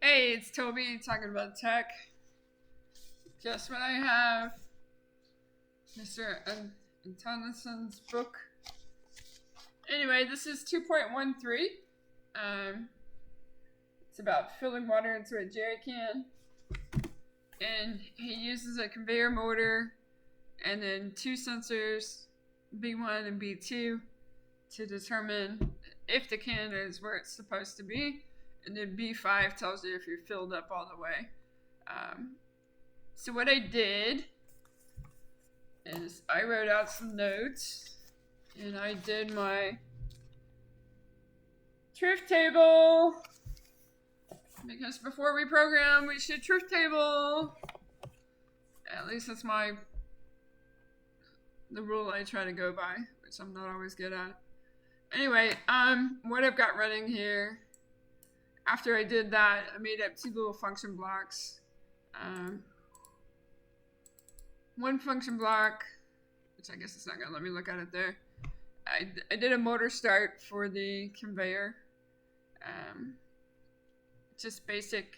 Hey, it's Toby talking about tech. Guess what I have? Mr. Antonsen's book. Anyway, this is 2.13. It's about filling water into a jerry can. And he uses a conveyor motor and then two sensors, B1 and B2, to determine if the can is where it's supposed to be. And then B5 tells you if you're filled up all the way. So what I did is I wrote out some notes and I did my truth table, because before we program we should truth table. At least that's the rule I try to go by, which I'm not always good at. Anyway, what I've got running here, after I did that, I made up two little function blocks. One function block, which I guess it's not going to let me look at it there. I did a motor start for the conveyor. Just basic,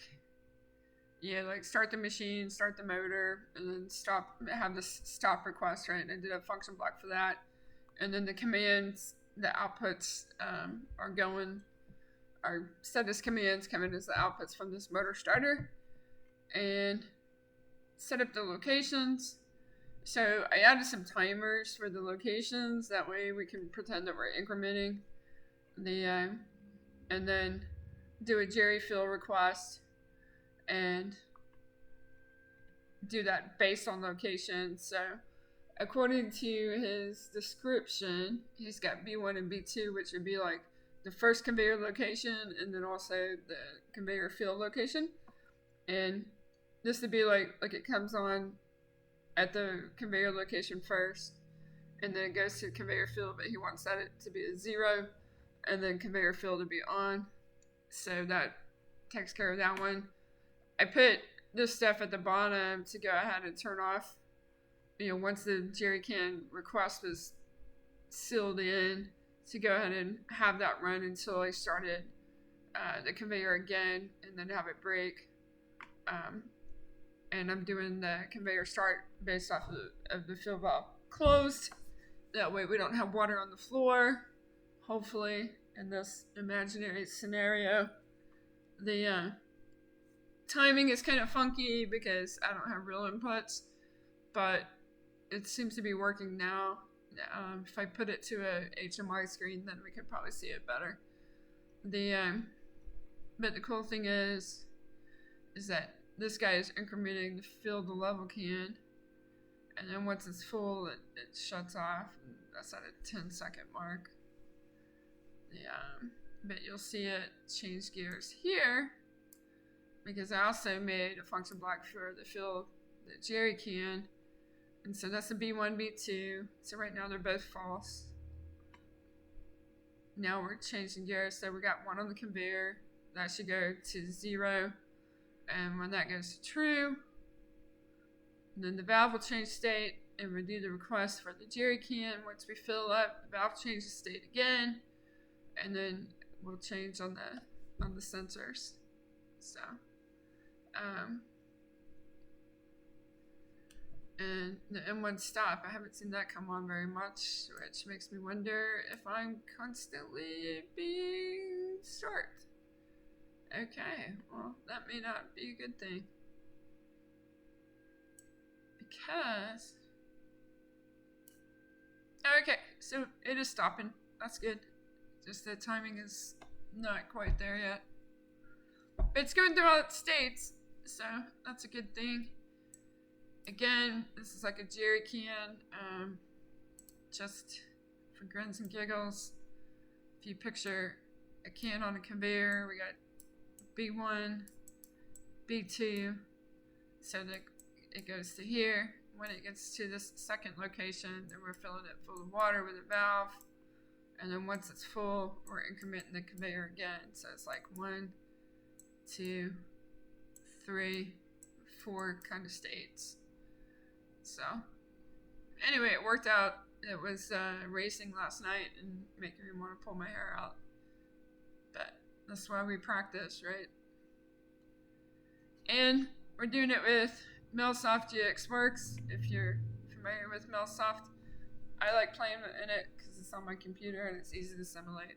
like start the machine, start the motor, and then have this stop request, right? And I did a function block for that. And then the commands, the outputs our status commands come in as the outputs from this motor starter. And set up the locations. So I added some timers for the locations. That way we can pretend that we're incrementing and then do a Jerry fill request and do that based on location. So according to his description, he's got B1 and B2, which would be like the first conveyor location and then also the conveyor fill location. And this would be like it comes on at the conveyor location first, and then it goes to conveyor fill, but he wants that to be a 0, and then conveyor fill to be on. So that takes care of that one. I put this stuff at the bottom to go ahead and turn off. Once the jerry can request was sealed in, to go ahead and have that run until I started the conveyor again, and then have it break. And I'm doing the conveyor start based off of the fill valve closed. That way we don't have water on the floor, hopefully, in this imaginary scenario. The timing is kind of funky because I don't have real inputs, but it seems to be working now. If I put it to a HMI screen, then we could probably see it better. But the cool thing is that this guy is incrementing to fill the level can, and then once it's full, it shuts off. That's at a 10-second mark. But you'll see it change gears here, because I also made a function block for the fill the jerry can, and so that's a B1, B2. So right now they're both false. Now we're changing gears, so we got one on the conveyor. That should go to 0. And when that goes to true, then the valve will change state, and we'll do the request for the jerry can. Once we fill up, the valve changes state again, and then we'll change on the sensors. So, and the M1 stop, I haven't seen that come on very much, which makes me wonder if I'm constantly being short. Okay, well, that may not be a good thing. Because... Okay, so it is stopping. That's good. Just the timing is not quite there yet. But it's going through all its states, so that's a good thing. Again, this is like a jerry can, just for grins and giggles. If you picture a can on a conveyor, we got B1, B2, so that it goes to here. When it gets to this second location, then we're filling it full of water with a valve, and then once it's full, we're incrementing the conveyor again. So it's like 1, 2, 3, 4 kind of states. So anyway, it worked out. It was racing last night and making me want to pull my hair out. But that's why we practice, right? And we're doing it with MLSoft GXWorks. If you're familiar with MLSoft, I like playing in it because it's on my computer and it's easy to simulate.